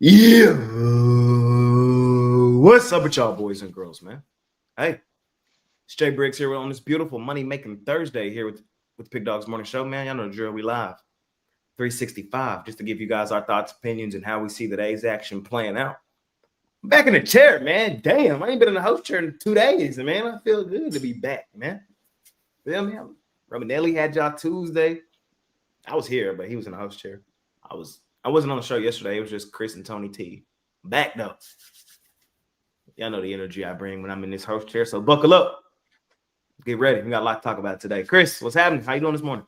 Yeah. What's up with y'all boys and girls, man? Hey, it's Jay Briggs here on this beautiful money-making Thursday here with Pick Dawgz Morning Show, man. Y'all know the drill. We live 365 just to give you guys our thoughts, opinions, and how we see today's action playing out. I'm back in the chair, man. Damn, I ain't been in the host chair in 2 days, and man, I feel good to be back, man. Feel me? Romanelli had y'all Tuesday. I was here, but he was in the host chair. I wasn't on the show yesterday. It was just Chris and Tony T. Back though. Y'all know the energy I bring when I'm in this host chair. So buckle up. Get ready. We got a lot to talk about today. Chris, what's happening? How you doing this morning?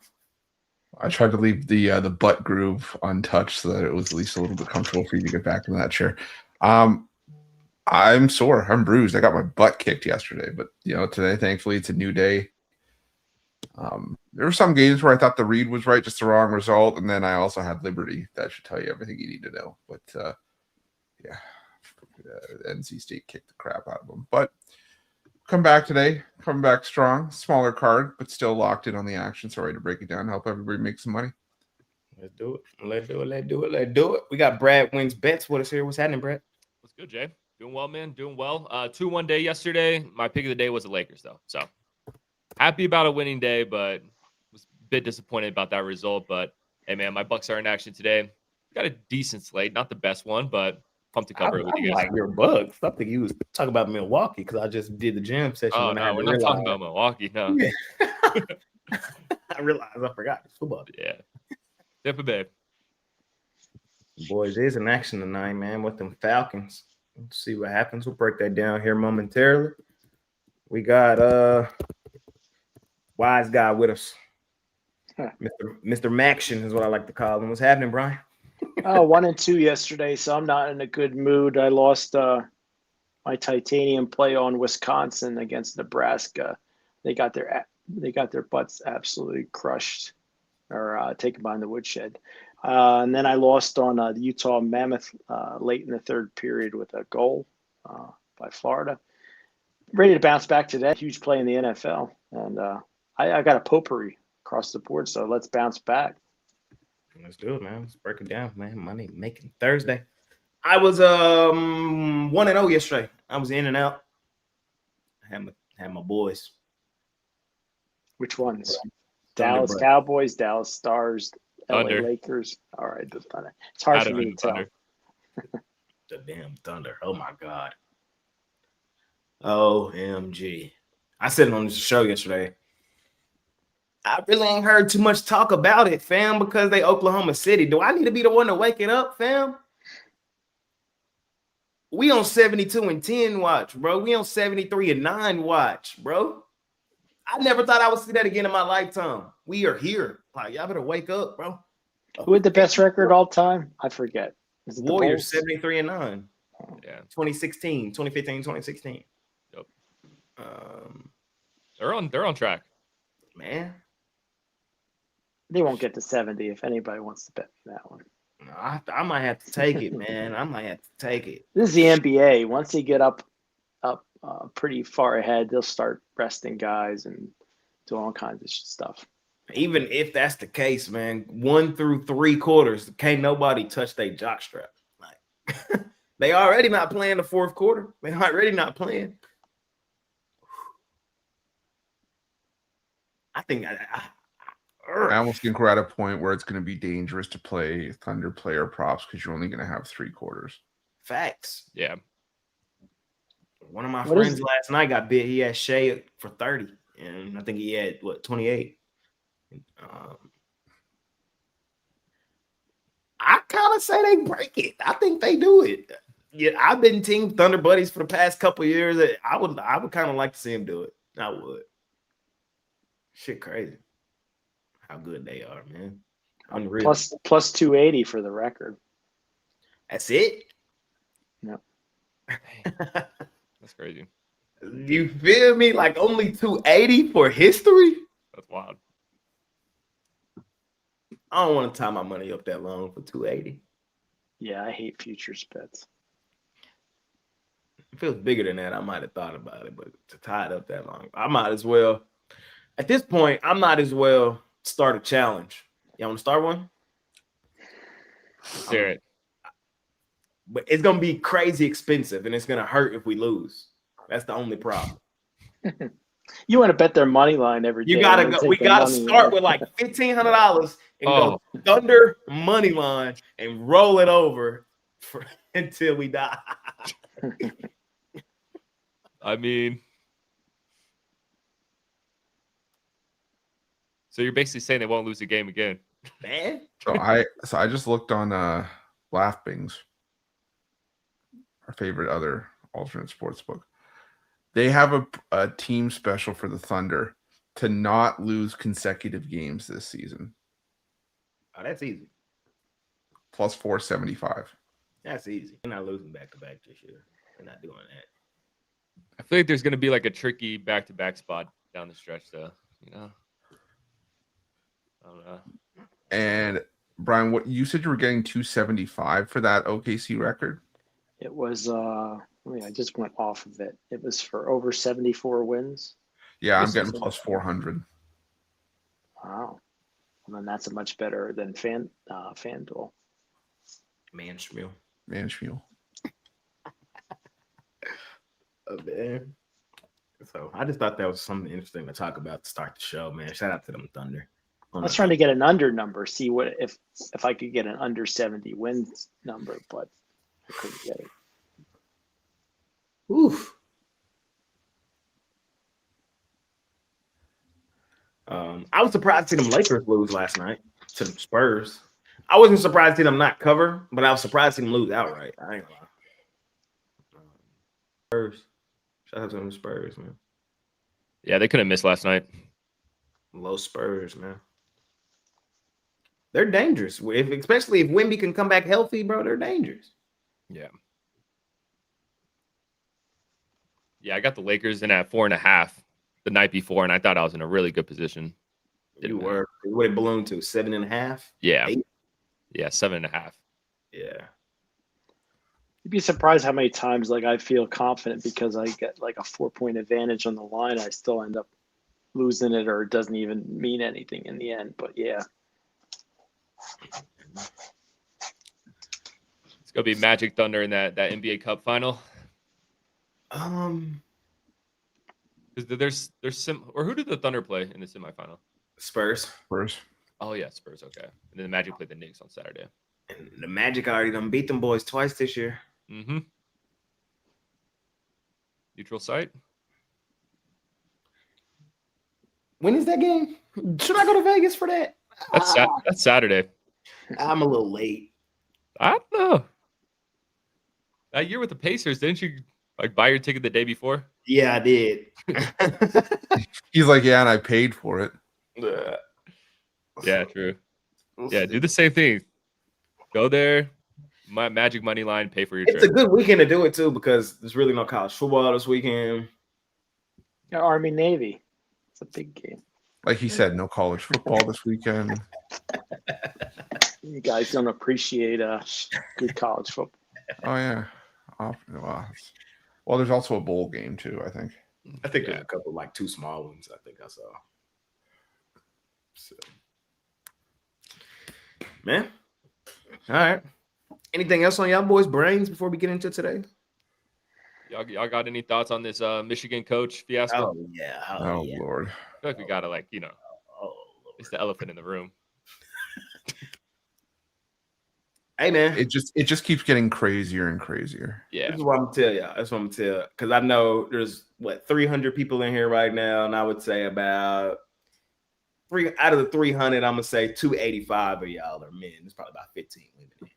I tried to leave the butt groove untouched so that it was at least a little bit comfortable for you to get back in that chair. I'm sore. I'm bruised. I got my butt kicked yesterday, but today, thankfully, it's a new day. There were some games where I thought the read was right, just the wrong result, and then I also had Liberty. That should tell you everything you need to know. But NC State kicked the crap out of them. But come back today, come back strong, smaller card, but still locked in on the action. Sorry to break it down, help everybody make some money. Let's do it. We got Brad Wings Bets with us here. What's happening, Brad? What's good, Jay? Doing well, man. Doing well. 2-1 day yesterday. My pick of the day was the Lakers, though. So happy about a winning day, but was a bit disappointed about that result. But hey, man, my Bucks are in action today. Got a decent slate, not the best one, but pumped to cover it with you guys. Like your Bucks. I think you was talking about Milwaukee because I just did the jam session. Oh no, we're not talking about Milwaukee. No, yeah. I realized I forgot it's football. Yeah, Tampa Bay. Boys is in action tonight, man, with them Falcons. Let's see what happens. We'll break that down here momentarily. We got wise guy with us. Mr. Maction is what I like to call him. What's happening, Brian? 1-2 yesterday, so I'm not in a good mood. I lost my titanium play on Wisconsin against Nebraska. They got their butts absolutely crushed or taken behind the woodshed. And then I lost on the Utah Mammoth late in the third period with a goal by Florida. Ready to bounce back today. Huge play in the NFL. And I got a potpourri across the board, so let's bounce back. Let's do it, man. Let's break it down, man. Money making Thursday. I was 1-0 yesterday. I was in and out. I had my boys. Which ones? Dallas Cowboys, Dallas Stars, LA Lakers. All right, the Thunder. It's hard for me to tell. The damn Thunder. Oh my God. OMG. I said it on the show yesterday. I really ain't heard too much talk about it, fam, because they Oklahoma City. Do I need to be the one to wake it up, fam? We on 72-10 watch, bro. We on 73-9 watch, bro. I never thought I would see that again in my lifetime. We are here. Like, y'all better wake up, bro. Who had the best record all time? I forget. Is it Warriors 73-9. Yeah. 2015, 2016. Yep. They're on track. Man. They won't get to 70 if anybody wants to bet that one. I might have to take it, man. I might have to take it. This is the NBA. Once they get up pretty far ahead, they'll start resting guys and do all kinds of stuff. Even if that's the case, man, 1 through 3 quarters, can't nobody touch their jockstrap. Like they already not playing the fourth quarter. They already not playing. I think I almost think we're at a point where it's going to be dangerous to play Thunder player props because you're only going to have 3 quarters. Facts. Yeah. One of my friends last night got bit. He had Shea for 30, and I think he had 28. I kind of say they break it. I think they do it. Yeah, I've been Team Thunder buddies for the past couple of years. I would kind of like to see him do it. I would. Shit, crazy. How good they are, man. Unreal. Plus 280 for the record. That's it? No. That's crazy. You feel me? Like only 280 for history? That's wild. I don't want to tie my money up that long for 280. Yeah, I hate futures bets. If it was bigger than that, I might have thought about it, but to tie it up that long, I might as well. At this point, I might as well start a challenge. Y'all want to start one? Hear it. but it's gonna be crazy expensive, and it's gonna hurt if we lose. That's the only problem. You want to bet their money line every day. You gotta and go. take We their gotta money start line. with like $1,500 and Oh. go Thunder money line and roll it over until we die. I mean, so you're basically saying they won't lose a game again. Man, So I just looked on Laughbings, our favorite other alternate sportsbook. They have a team special for the Thunder to not lose consecutive games this season. oh, that's easy. Plus 475. That's easy. We're not losing back to back this year. We're not doing that. I feel like there's going to be like a tricky back-to-back spot down the stretch, though. You know, I don't know. And Brian, what you said you were getting 275 for that OKC record? It was I just went off of it. It was for over 74 wins. Yeah, I'm This getting is- plus 400. Wow. And then that's a much better than FanDuel. Man, Shmuel. Man, Schmuel. Oh, man. So I just thought that was something interesting to talk about to start the show, man. Shout out to them Thunder. I was trying to get an under number, see what if I could get an under 70 wins number, but I couldn't get it. Oof. I was surprised to see them Lakers lose last night to the Spurs. I wasn't surprised to see them not cover, but I was surprised to see them lose outright. I ain't gonna lie. Spurs. Shout out to them Spurs, man. Yeah, they couldn't miss last night. Low Spurs, man. They're dangerous. Especially if Wemby can come back healthy, bro, they're dangerous. Yeah. Yeah, I got the Lakers in at 4.5 the night before, and I thought I was in a really good position. You were. What it ballooned to? 7.5? Yeah. 8? Yeah, 7.5. Yeah. You'd be surprised how many times like I feel confident because I get like a 4-point advantage on the line. I still end up losing it, or it doesn't even mean anything in the end. But yeah. It's gonna be Magic Thunder in that NBA Cup final. Because there's or who did the Thunder play in the semifinal? Spurs. Spurs. Oh yeah, Spurs. Okay, and then the Magic played the Knicks on Saturday. And the Magic already done beat them boys twice this year. Mm-hmm. Neutral site. When is that game? Should I go to Vegas for that? That's Saturday. I'm a little late. I don't know. That year with the Pacers, didn't you like buy your ticket the day before? Yeah, I did. He's like, yeah, and I paid for it. Yeah, true. Yeah, do the same thing. Go there, Magic money line, pay for your It's a trip. good weekend to do it too because there's really no college football this weekend. Yeah, Army Navy. It's a big game. Like he said, no college football this weekend. You guys don't appreciate good college football. Oh, yeah. Well, there's also a bowl game, too, I think. I think there's a couple, like 2 small ones. I think I saw. So, man, all right. Anything else on y'all boys' brains before we get into today? Y'all got any thoughts on this Michigan coach fiasco? Oh yeah. Oh, yeah. Lord. I feel like we gotta Oh, it's the elephant in the room. hey man, It just keeps getting crazier and crazier. Yeah. this is what I'm gonna tell y'all. That's what I'm gonna tell. Because I know there's 300 people in here right now, and I would say about 3 out of the 300, I'm gonna say 285 of y'all are men. There's probably about 15 women in here.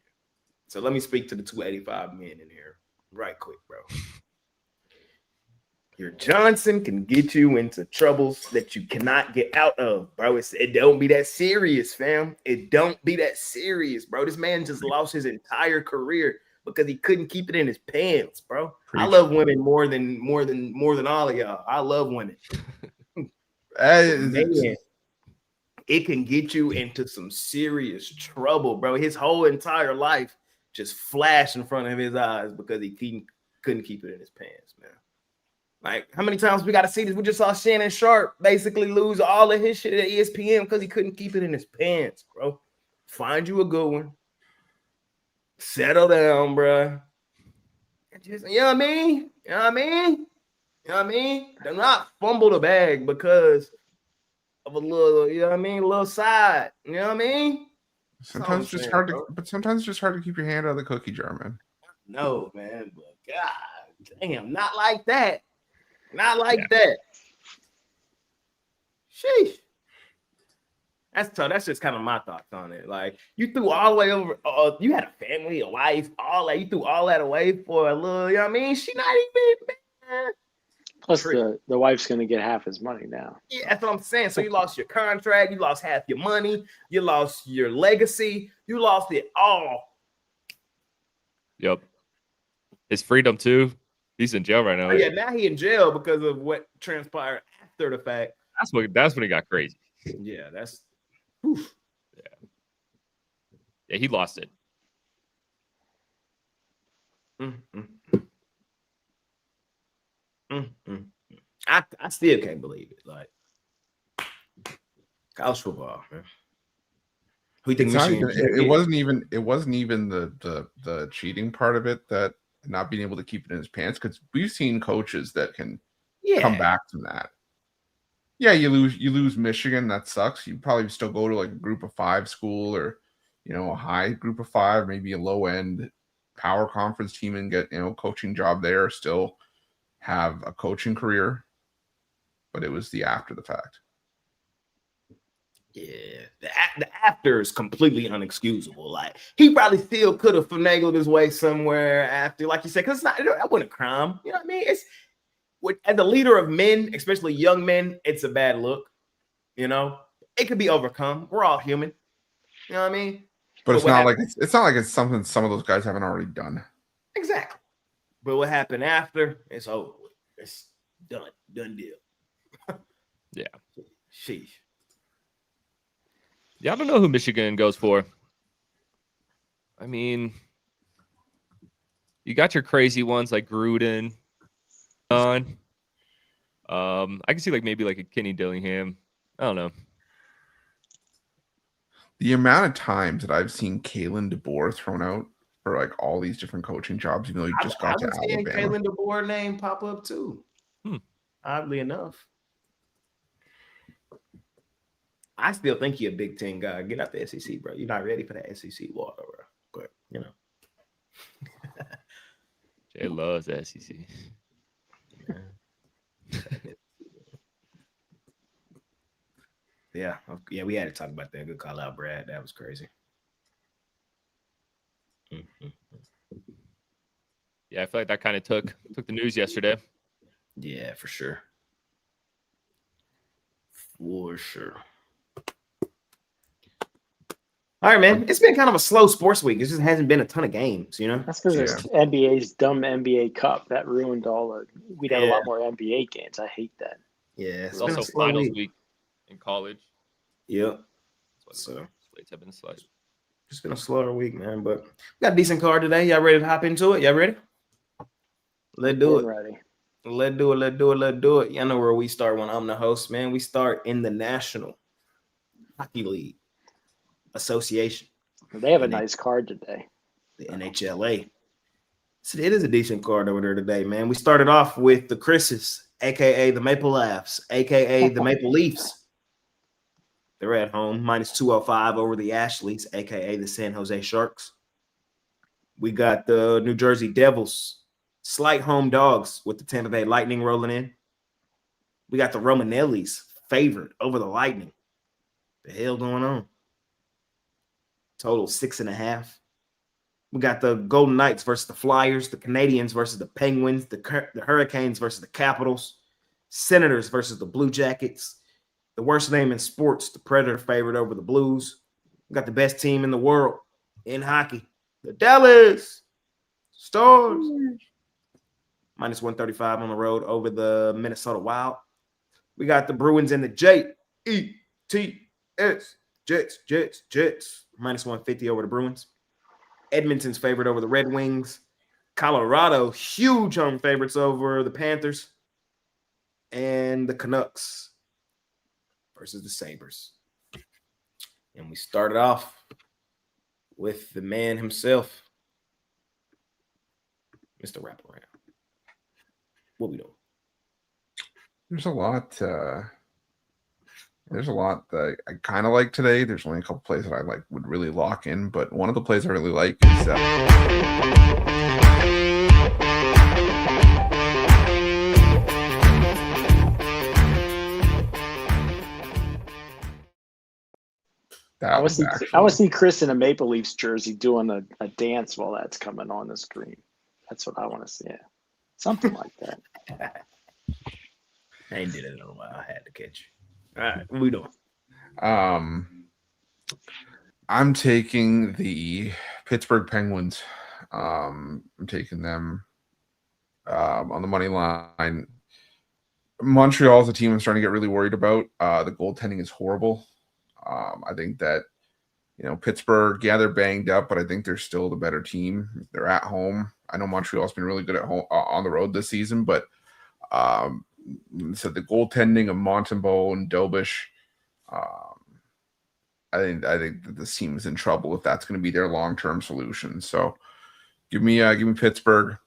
So let me speak to the 285 men in here right quick, bro. Your Johnson can get you into troubles that you cannot get out of, bro. It don't be that serious, fam. It don't be that serious, bro. This man just lost his entire career because he couldn't keep it in his pants, bro. I Preach. love women more than all of y'all. I love women. Man, it can get you into some serious trouble, bro. His whole entire life just flashed in front of his eyes because he couldn't keep it in his pants, man. Like, how many times we got to see this? We just saw Shannon Sharp basically lose all of his shit at ESPN because he couldn't keep it in his pants, bro. Find you a good one. Settle down, bro. Just, you know what I mean? You know what I mean? You know what I mean? Do not fumble the bag because of a little, you know what I mean? A little side. You know what I mean? Sometimes it's just saying, hard bro. to, but sometimes it's just hard to keep your hand out of the cookie jar, man. No, man, but God damn, not like that. Not like that. Sheesh. That's tough. That's just kind of my thoughts on it. Like, you threw all the way over. You had a family, a wife, all that. You threw all that away for a little, you know what I mean? She not even, man. Plus, the wife's going to get half his money now. Yeah, that's what I'm saying. So you lost your contract, you lost half your money, you lost your legacy, you lost it all. Yep. His freedom too. He's in jail right now. Oh, yeah, now he in jail because of what transpired after the fact. That's when it got crazy. Yeah, that's Yeah, he lost it. I still can't believe it. Like, college football, man. Who you think Michigan? It wasn't even the cheating part of it, that not being able to keep it in his pants, because we've seen coaches that can come back from that. Yeah, you lose Michigan, that sucks. You probably still go to like a group of 5 school, or a high group of 5, maybe a low end power conference team, and get coaching job there, still have a coaching career. But it was the after the fact. Yeah, the after is completely unexcusable. Like, he probably still could have finagled his way somewhere after, like you said, because that wasn't a crime. You know what I mean? It's as a leader of men, especially young men, it's a bad look. It could be overcome. We're all human. You know what I mean? But it's not like it's something some of those guys haven't already done. Exactly. But what happened after? It's over. It's done. Done deal. Yeah. Sheesh. Yeah, I don't know who Michigan goes for. I mean, you got your crazy ones like Gruden. I can see maybe a Kenny Dillingham. I don't know. The amount of times that I've seen Kalen DeBoer thrown out for all these different coaching jobs, even though he just got to Alabama. Kalen DeBoer name pop up too. Oddly enough. I still think he's a Big Ten guy. Get out the SEC, bro. You're not ready for that SEC water, bro. But Jay loves the SEC. Yeah, we had to talk about that. Good call out, Brad. That was crazy. Yeah, I feel like that kind of took the news yesterday. Yeah, for sure. For sure. All right, man. It's been kind of a slow sports week. It just hasn't been a ton of games, That's because it's NBA's dumb NBA Cup that ruined all of. We'd have a lot more NBA games. I hate that. Yeah, it's also finals week in college. Yep. So slates have been slow. It's been a slower week, man. But we got a decent card today. Y'all ready to hop into it? Y'all ready? Let's do it. Ready. Let's do it. Y'all know where we start when I'm the host, man. We start in the National Hockey League Association. They have a nice card today. The NHLA. So it is a decent card over there today, man. We started off with the Chris's, a.k.a. the Maple Laughs, a.k.a. the Maple Leafs. They're at home, minus 205 over the Ashleys, a.k.a. the San Jose Sharks. We got the New Jersey Devils, slight home dogs with the Tampa Bay Lightning rolling in. We got the Romanellis favored over the Lightning. The hell going on? Total 6.5. We got the Golden Knights versus the Flyers, the Canadiens versus the Penguins, the Hurricanes versus the Capitals, Senators versus the Blue Jackets. The worst name in sports, the Predator favored over the Blues. We got the best team in the world in hockey, the Dallas Stars. Minus 135 on the road over the Minnesota Wild. We got the Bruins and the Jets. Minus 150 over the Bruins. Edmonton's favored over the Red Wings. Colorado, huge home favorites over the Panthers. And the Canucks versus the Sabres. And we started off with the man himself, Mr. Wraparound. What we doing? There's a lot. There's a lot that I kind of like today. There's only a couple plays that I would really lock in, but one of the plays I really like is I want to see Chris in a Maple Leafs jersey doing a dance while that's coming on the screen. That's what I want to see. Yeah. Something like that. I ain't did it in a while. I had to catch. All right, what we doing? I'm taking the Pittsburgh Penguins. I'm taking them on the money line. Montreal's a team I'm starting to get really worried about. The goaltending is horrible. I think that, Pittsburgh, yeah, they're banged up, but I think they're still the better team. They're at home. I know Montreal's been really good at home on the road this season, but so the goaltending of Montembeault and Dobish, I think that this team is in trouble if that's going to be their long-term solution. So give me Pittsburgh.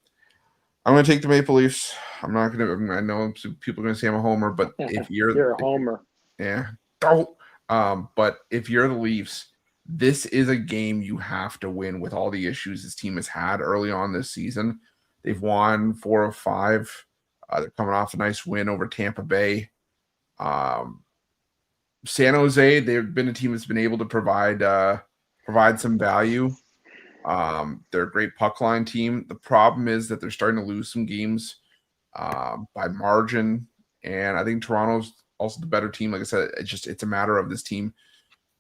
I'm going to take the Maple Leafs. I'm not going to. I know people are going to say I'm a homer, but if you're a homer, yeah, don't. But if you're the Leafs, this is a game you have to win with all the issues this team has had early on this season. They've won 4 of 5. They're coming off a nice win over Tampa Bay. San Jose, they've been a team that's been able to provide some value. They're a great puck line team. The problem is that they're starting to lose some games by margin, and I think Toronto's also the better team. Like I said, it's a matter of this team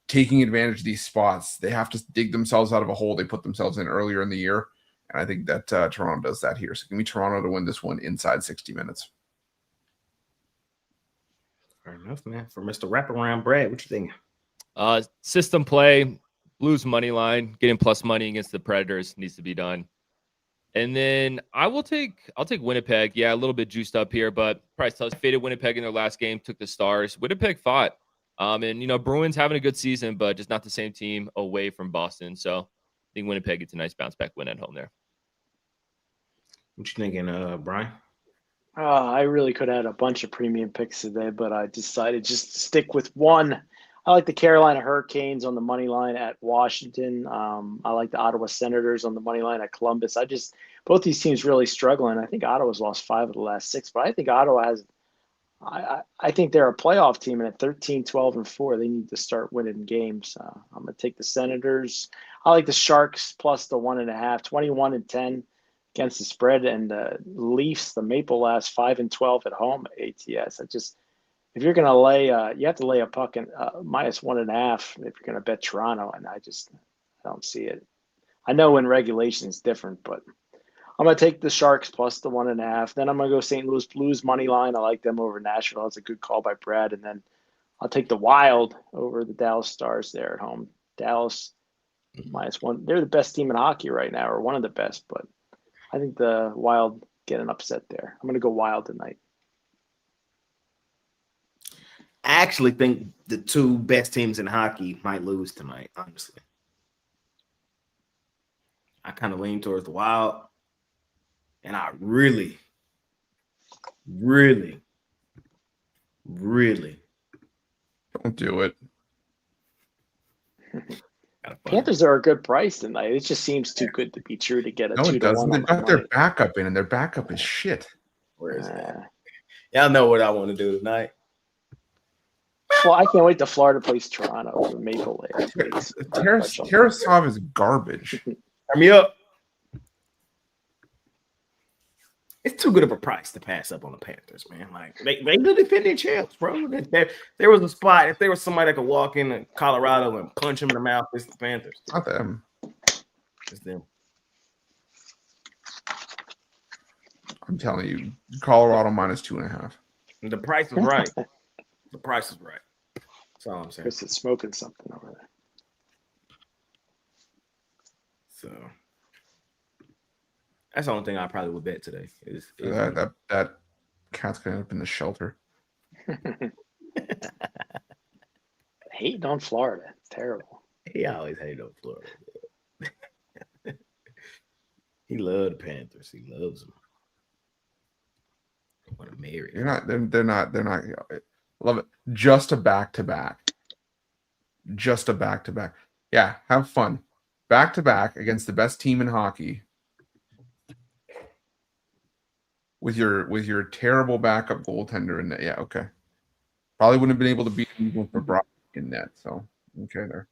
taking advantage of these spots. They have to dig themselves out of a hole they put themselves in earlier in the year, and I think that Toronto does that here. So give me Toronto to win this one inside 60 minutes. Fair enough, man. For Mr. Wraparound, Brad, what you think? System play, Blues money line, getting plus money against the Predators needs to be done. And then I'll take Winnipeg. Yeah, a little bit juiced up here, but Price tells faded Winnipeg in their last game, took the Stars. Winnipeg fought. And Bruins having a good season, but just not the same team away from Boston. So I think Winnipeg gets a nice bounce back win at home there. What you thinking, Brian? I really could have had a bunch of premium picks today, but I decided just to stick with one. I like the Carolina Hurricanes on the money line at Washington. I like the Ottawa Senators on the money line at Columbus. Both these teams really struggling. I think Ottawa's lost 5 of the last 6, but I think Ottawa has. I think they're a playoff team, and at 13, 12, and 4, they need to start winning games. I'm going to take the Senators. I like the Sharks plus the 1.5, 21 and 10 against the spread, and the Leafs, the Maple last 5 and 12 at home at ATS. If you're going to lay, you have to lay a puck in minus 1.5 if you're going to bet Toronto, and I don't see it. I know in regulation it's different, but I'm going to take the Sharks plus the 1.5. Then I'm going to go St. Louis Blues money line. I like them over Nashville. That's a good call by Brad. And then I'll take the Wild over the Dallas Stars there at home. Dallas -1. They're the best team in hockey right now, or one of the best, but I think the Wild get an upset there. I'm going to go Wild tonight. I actually think the 2 best teams in hockey might lose tonight, honestly. I kind of lean towards the Wild, and I really Don't do it. Panthers are a good price tonight. It just seems too good to be true to get a 2-1. No, it doesn't. They've got their backup in, and their backup is shit. Where is that? Y'all know what I want to do tonight. Well, I can't wait till Florida plays Toronto for Maple Leafs. Tarasov is garbage. Turn me up. It's too good of a price to pass up on the Panthers, man. Like they the defending champs, bro. There was a spot. If there was somebody that could walk into Colorado and punch him in the mouth, it's the Panthers. Not them. It's them. I'm telling you, Colorado -2.5. The price is right. The price is right. That's all I'm saying. Chris is smoking something over there. So that's the only thing I probably would bet today. Is that cat's gonna end up in the shelter. Hating on Florida. It's terrible. He always hated on Florida. He loved the Panthers. He loves them. I want to marry. They're not. Love it. Just a back-to-back. Just a back-to-back. Yeah, have fun. Back-to-back against the best team in hockey. With your terrible backup goaltender in net. Yeah, okay. Probably wouldn't have been able to beat him even for Brock in net. So okay there.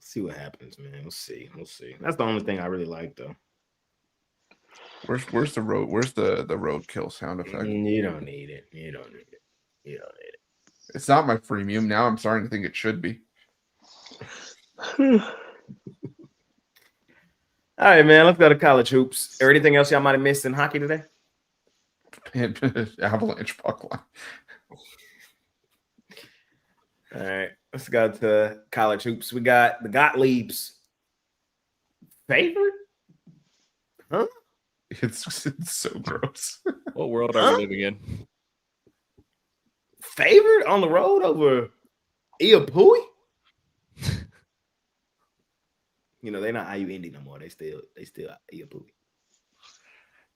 See what happens, man. We'll see. That's the only thing I really like, though. Where's the road? Where's the roadkill sound effect? You don't need it. It's not my freemium. Now I'm starting to think it should be. All right, man. Let's go to college hoops. Or anything else y'all might have missed in hockey today? Avalanche puck line. All right, let's go to college hoops. We got the Gottliebs. Favored? Huh? It's so gross. What world are we living in? Favored on the road over Iapui? You know, they're not IU Indy no more. They still Iapui.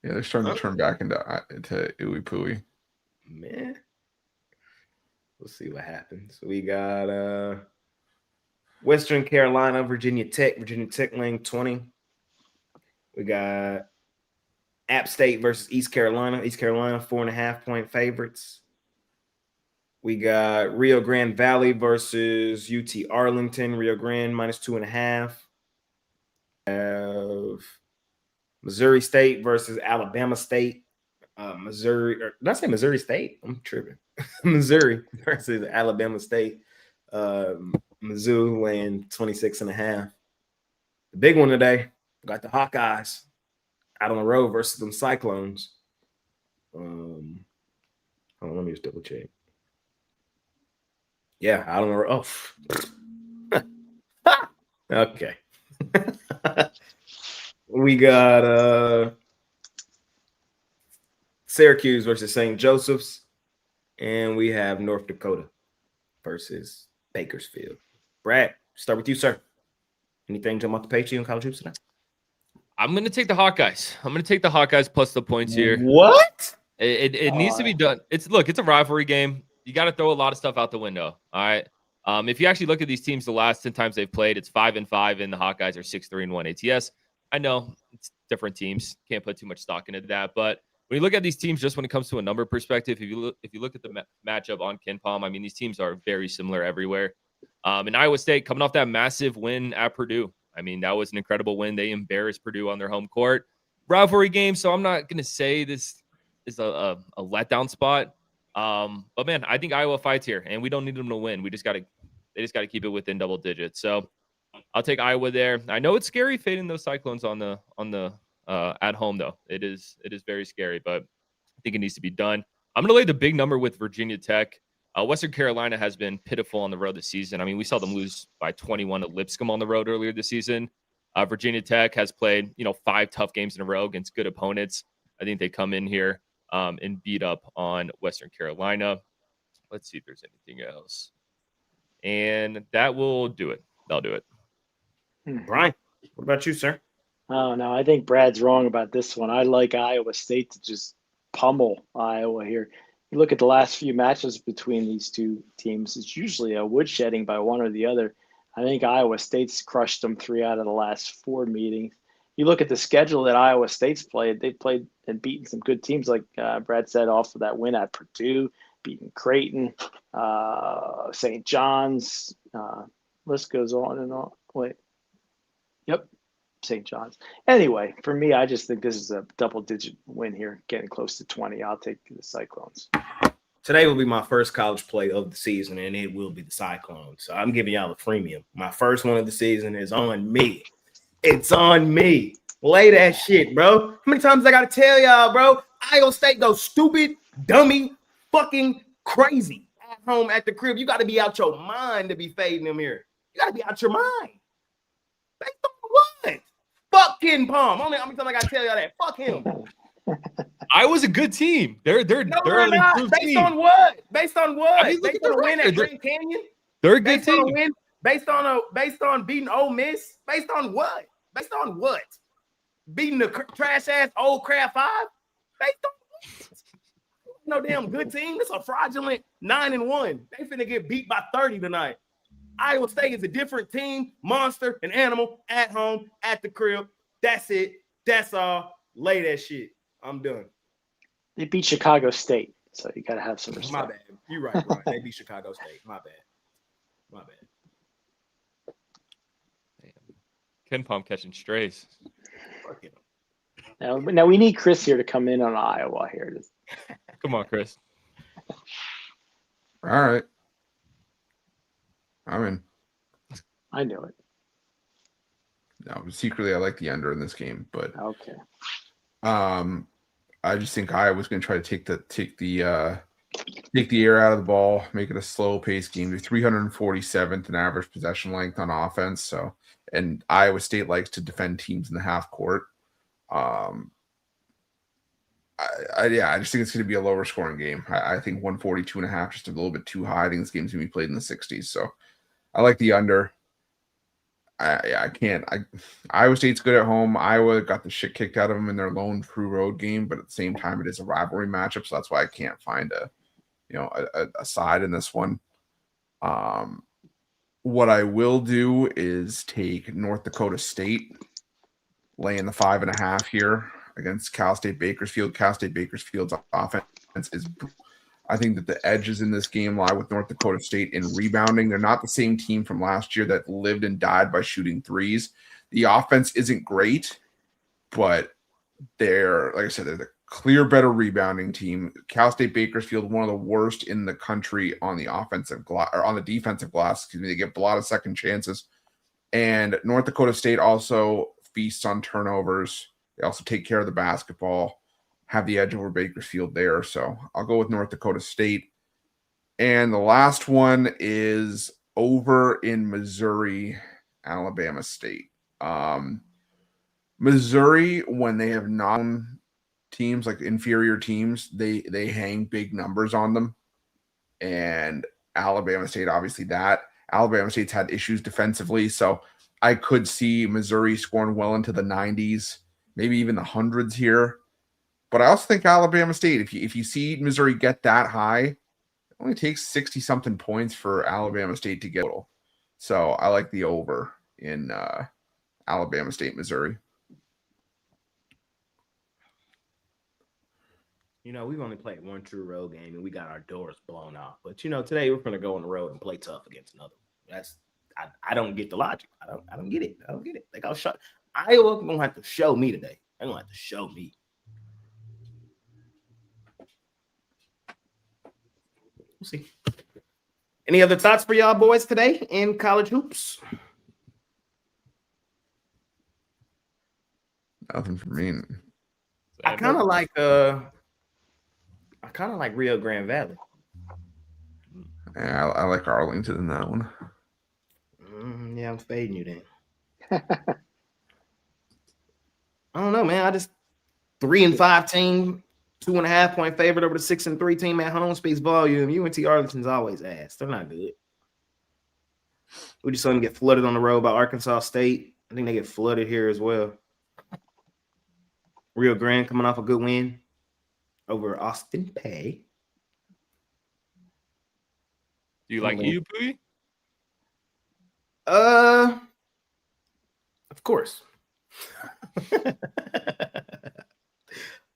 Yeah, they're starting to turn back into Ooey Pooey. Man. We'll see what happens. We got Western Carolina, Virginia Tech laying 20. We got App State versus East Carolina. East Carolina, 4.5-point favorites. We got Rio Grande Valley versus UT Arlington. Rio Grande -2.5. Have Missouri State versus Alabama State. Missouri, or did I say Missouri State? I'm tripping. Missouri versus Alabama State. Mizzou laying 26.5. The big one today, got the Hawkeyes out on the road versus them Cyclones. Hold on, let me just double check. Yeah, out on the road. Oh. Okay. We got Syracuse versus St. Joseph's, and we have North Dakota versus Bakersfield. Brad, start with you, sir. Anything jump off the page to you in college hoops tonight? I'm going to take the Hawkeyes. I'm going to take the Hawkeyes plus the points here. What? It needs to be done. It's a rivalry game. You got to throw a lot of stuff out the window. All right. If you actually look at these teams, the last 10 times they've played, it's 5-5, and the Hawkeyes are 6-3-1 ATS. I know it's different teams. Can't put too much stock into that. But when you look at these teams, just when it comes to a number perspective, if you look at the matchup on KenPom, I mean, these teams are very similar everywhere. And Iowa State coming off that massive win at Purdue. I mean, that was an incredible win. They embarrassed Purdue on their home court. Rivalry game, so I'm not going to say this is a letdown spot. But man, I think Iowa fights here, and we don't need them to win. They just got to keep it within double digits. So I'll take Iowa there. I know it's scary fading those Cyclones on the at home though. It is very scary, but I think it needs to be done. I'm going to lay the big number with Virginia Tech. Western Carolina has been pitiful on the road this season. I mean, we saw them lose by 21 to Lipscomb on the road earlier this season. Virginia Tech has played, 5 tough games in a row against good opponents. I think they come in here and beat up on Western Carolina. Let's see if there's anything else. And that will do it. That'll do it. Brian, what about you, sir? Oh, no, I think Brad's wrong about this one. I like Iowa State to just pummel Iowa here. You look at the last few matches between these two teams, it's usually a woodshedding by one or the other. I think Iowa State's crushed them 3 out of the last 4 meetings. You look at the schedule that Iowa State's played, they played and beaten some good teams, like Brad said, off of that win at Purdue, beating Creighton, St. John's, list goes on and on. Yep, St. John's. Anyway, for me, I just think this is a double-digit win here, getting close to 20. I'll take the Cyclones. Today will be my first college play of the season, and it will be the Cyclones. So I'm giving y'all a premium. My first one of the season is on me. It's on me. Lay that shit, bro. How many times I got to tell y'all, bro? Iowa State goes stupid, dummy, fucking crazy. At home, at the crib, you got to be out your mind to be fading them here. You got to be out your mind. Based on what? Fuck KenPom. Only how many times I got to tell y'all that? Fuck him. Iowa's a good team. They're not. Based team. on what? Based on what? I mean, Based on a win at Grand Canyon? They're a good team. Based on beating Ole Miss? Based on what? Based on what? Beating the trash ass old crab 5? Based on what? No damn good team. This is a fraudulent 9-1. They finna get beat by 30 tonight. Iowa State is a different team, monster, an animal, at home, at the crib. That's it. That's all. Lay that shit. I'm done. They beat Chicago State, so you got to have some respect. My bad. You're right, Brian. They beat Chicago State. My bad. My bad. Ken Palm catching strays. Fuck it. Now we need Chris here to come in on Iowa here. Come on, Chris. All right. I'm in. I knew it. No, secretly I like the under in this game, but Okay. I just think Iowa's going to try to take the air out of the ball, make it a slow pace game. They're 347th in average possession length on offense. So, and Iowa State likes to defend teams in the half court. I just think it's going to be a lower scoring game. I think 142.5, just a little bit too high. I think this game's going to be played in the 60s. So I like the under. I can't. Iowa State's good at home. Iowa got the shit kicked out of them in their lone true road game, but at the same time, it is a rivalry matchup, so that's why I can't find a side in this one. What I will do is take North Dakota State, laying the 5.5 here against Cal State Bakersfield. Cal State Bakersfield's offense is. I think that the edges in this game lie with North Dakota State in rebounding. They're not the same team from last year that lived and died by shooting threes. The offense isn't great, but they're, like I said, they're the clear better rebounding team. Cal State Bakersfield, one of the worst in the country on the offensive glass or on the defensive glass. Excuse me, they get a lot of second chances. And North Dakota State also feasts on turnovers. They also take care of the basketball. Have the edge over Bakersfield there. So I'll go with North Dakota State. And the last one is over in Missouri, Alabama State. Missouri, when they have non teams, like inferior teams, they hang big numbers on them. And Alabama State, obviously that. Alabama State's had issues defensively. So I could see Missouri scoring well into the 90s, maybe even the hundreds here. But I also think Alabama State, if you see Missouri get that high, it only takes 60-something points for Alabama State to get total. So I like the over in Alabama State, Missouri. We've only played one true road game, and we got our doors blown off. But, today we're going to go on the road and play tough against another one. I don't get the logic. I don't get it. I don't get it. Like, Iowa going to have to show me today. They're going to have to show me. We'll see. Any other thoughts for y'all boys today in college hoops? Nothing for me. I kind of like Rio Grande Valley. Yeah, I like Arlington in that one. Yeah, I'm fading you then. I don't know, man. I just 3-5 team. 2.5 point favorite over the 6-3 team at home speaks volume. UNT Arlington's always ass. They're not good. We just saw them get flooded on the road by Arkansas State. I think they get flooded here as well. Rio Grande coming off a good win over Austin Peay. Do you like EU, Pooey? Of course.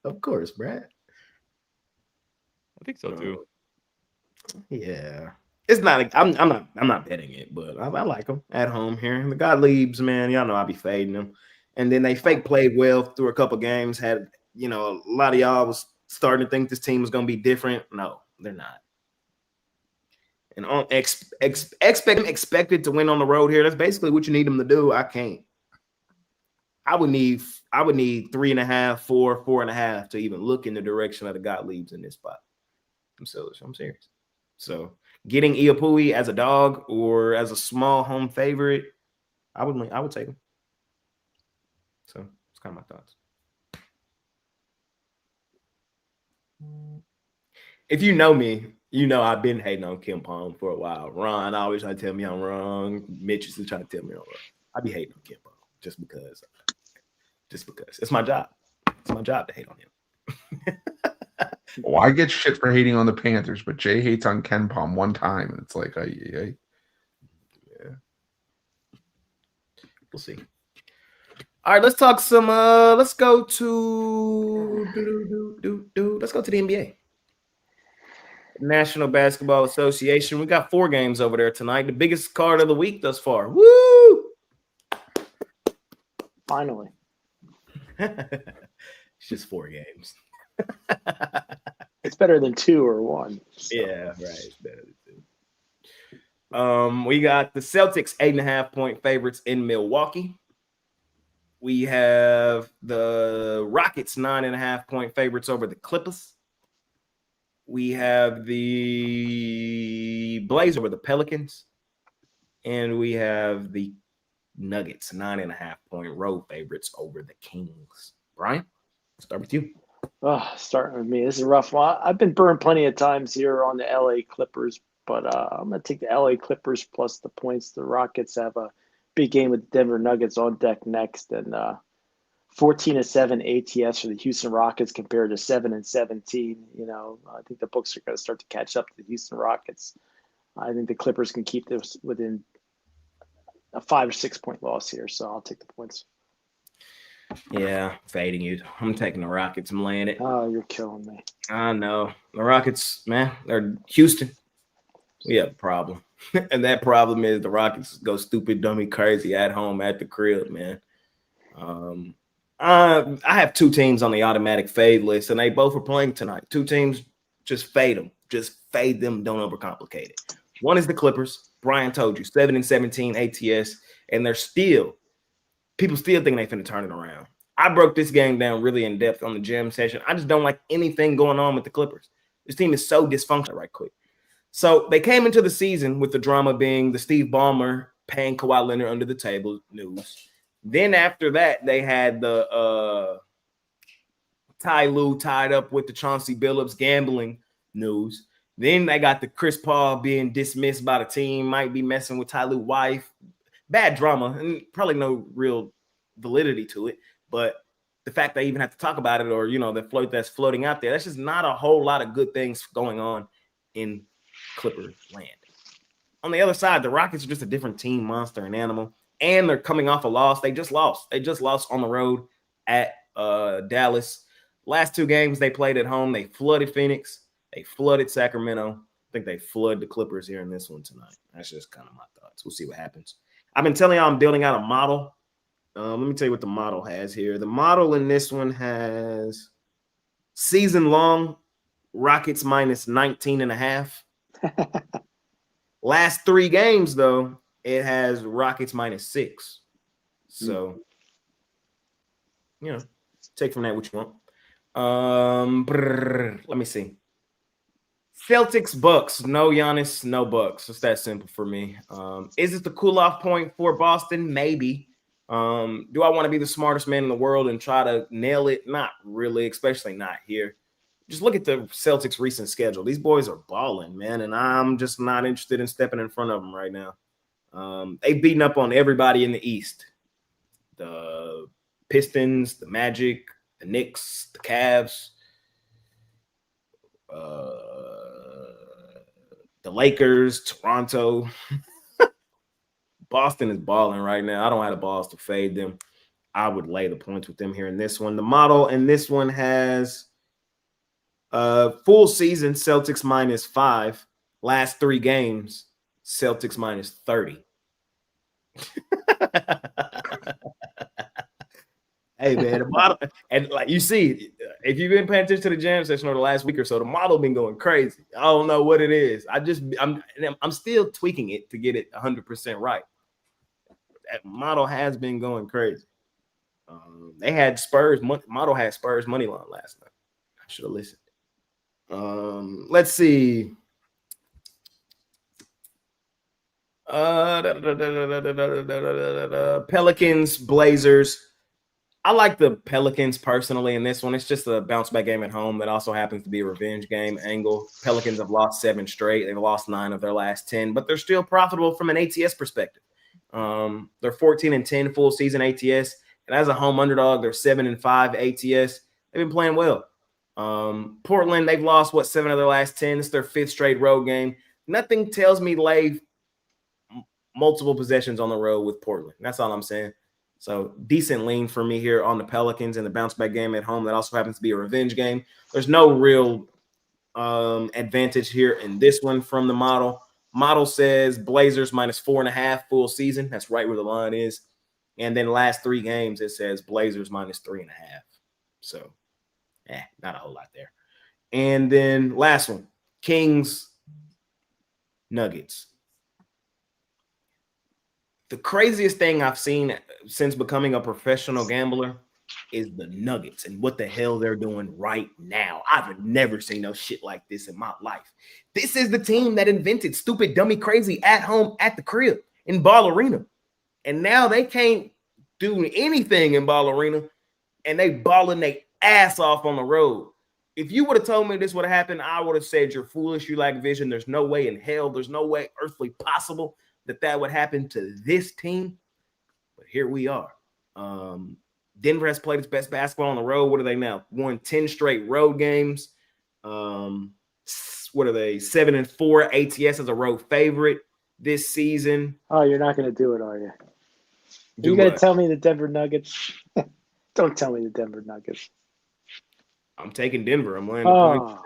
Of course, Brad. I think so too. Yeah, it's not. I'm not betting it, but I like them at home here. The Gottliebs, man, y'all know I be fading them. And then they fake played well through a couple games. Had a lot of y'all was starting to think this team was gonna be different. No, they're not. And expected to win on the road here. That's basically what you need them to do. I can't. I would need 3.5, 4, 4.5 to even look in the direction of the Gottliebs in this spot. I'm serious. So getting Iapui as a dog or as a small home favorite, I would take him. So it's kind of my thoughts. If you know me, I've been hating on Kim Pong for a while. Ron always trying to tell me I'm wrong. Mitch is trying to tell me I'm wrong. I be hating on Kim Pong. just because it's my job. It's my job to hate on him. Well, I get shit for hating on the Panthers, but Jay hates on Ken Palm one time, and it's like, yeah. We'll see. All right, let's talk some. Let's go to let's go to the NBA. National Basketball Association. We got 4 games over there tonight. The biggest card of the week thus far. Woo! Finally. It's just 4 games. It's better than 2 or 1. So. Yeah, right. It's better than 2. We got the Celtics 8.5-point favorites in Milwaukee. We have the Rockets 9.5-point favorites over the Clippers. We have the Blazers over the Pelicans. And we have the Nuggets 9.5-point road favorites over the Kings. Brian, start with you. Oh, starting with me. This is a rough one. I've been burned plenty of times here on the LA Clippers, but I'm going to take the LA Clippers plus the points. The Rockets have a big game with the Denver Nuggets on deck next, and 14-7 ATS for the Houston Rockets compared to 7-17. You know, I think the books are going to start to catch up to the Houston Rockets. I think the Clippers can keep this within a 5 or 6 point loss here, so I'll take the points. Yeah, fading you. I'm taking the Rockets. I'm laying it. Oh, you're killing me. I know. The Rockets, man, they're Houston. We have a problem. And that problem is the Rockets go stupid, dummy, crazy at home at the crib, man. I have 2 teams on the automatic fade list, and they both are playing tonight. 2 teams, just fade them. Just fade them. Don't overcomplicate it. One is the Clippers. Brian told you, 7-17 ATS, and people still think they finna turn it around. I broke this game down really in depth on the gym session. I just don't like anything going on with the Clippers. This team is so dysfunctional right quick. So they came into the season with the drama being the Steve Ballmer paying Kawhi Leonard under the table news. Then after that, they had the Ty Lue tied up with the Chauncey Billups gambling news. Then they got the Chris Paul being dismissed by the team, might be messing with Ty Lue's wife. Bad drama, and probably no real validity to it. But the fact they even have to talk about it, or, you know, the float that's floating out there, that's just not a whole lot of good things going on in Clipper land. On the other side, the Rockets are just a different team, monster and animal, and they're coming off a loss. They just lost. They just lost on the road at Dallas. Last 2 games they played at home, they flooded Phoenix. They flooded Sacramento. I think they flood the Clippers here in this one tonight. That's just kind of my thoughts. We'll see what happens. I've been telling y'all I'm building out a model. Let me tell you what the model has here. The model in this one has season long Rockets minus 19.5. Last 3 games, though, it has Rockets minus 6. So, you know, take from that what you want. Let me see. Celtics, Bucks. No Giannis, no Bucks. It's that simple for me. Is it the cool-off point for Boston? Maybe. Do I want to be the smartest man in the world and try to nail it? Not really, especially not here. Just look at the Celtics' recent schedule. These boys are balling, man, and I'm just not interested in stepping in front of them right now. They've beaten up on everybody in the East. The Pistons, the Magic, the Knicks, the Cavs, the Lakers, Toronto. Boston is balling right now. I don't have the balls to fade them. I would lay the points with them here in this one. The model in this one has full season Celtics minus 5. Last 3 games, Celtics minus 30. Hey, man, the model, and like you see, if you've been paying attention to the jam session over the last week or so, the model been going crazy. I don't know what it is. I'm still tweaking it to get it 100% right. That model has been going crazy. They had Spurs. Model had Spurs money line last night. I should have listened. Let's see. Pelicans, Blazers. I like the Pelicans personally in this one. It's just a bounce back game at home that also happens to be a revenge game angle. Pelicans have lost 7 straight. They've lost 9 of their last 10, but they're still profitable from an ATS perspective. They're 14-10 full season ATS, and as a home underdog, they're 7-5 ATS. They've been playing well. Portland, they've lost 7 of their last 10. It's their 5th straight road game. Nothing tells me lay multiple possessions on the road with Portland. That's all I'm saying. So decent lean for me here on the Pelicans in the bounce back game at home. That also happens to be a revenge game. There's no real advantage here in this one from the model. Model says Blazers -4.5 full season. That's right where the line is. And then last 3 games, it says Blazers -3.5. So, not a whole lot there. And then last one, Kings Nuggets. The craziest thing I've seen since becoming a professional gambler is the Nuggets and what the hell they're doing right now. I've never seen no shit like this in my life. This is the team that invented stupid, dummy, crazy at home at the crib in Ball Arena. And now they can't do anything in Ball Arena, and they balling their ass off on the road. If you would have told me this would have happened, I would have said you're foolish, you lack vision. There's no way in hell, there's no way earthly possible that would happen to this team. But here we are. Denver has played its best basketball on the road. What are they now? Won 10 straight road games. What are they? 7-4 ATS as a road favorite this season. Oh, you're not going to do it, are you? Do You're going to what? tell me the Denver Nuggets? Don't tell me the Denver Nuggets. I'm taking Denver. I'm laying the point.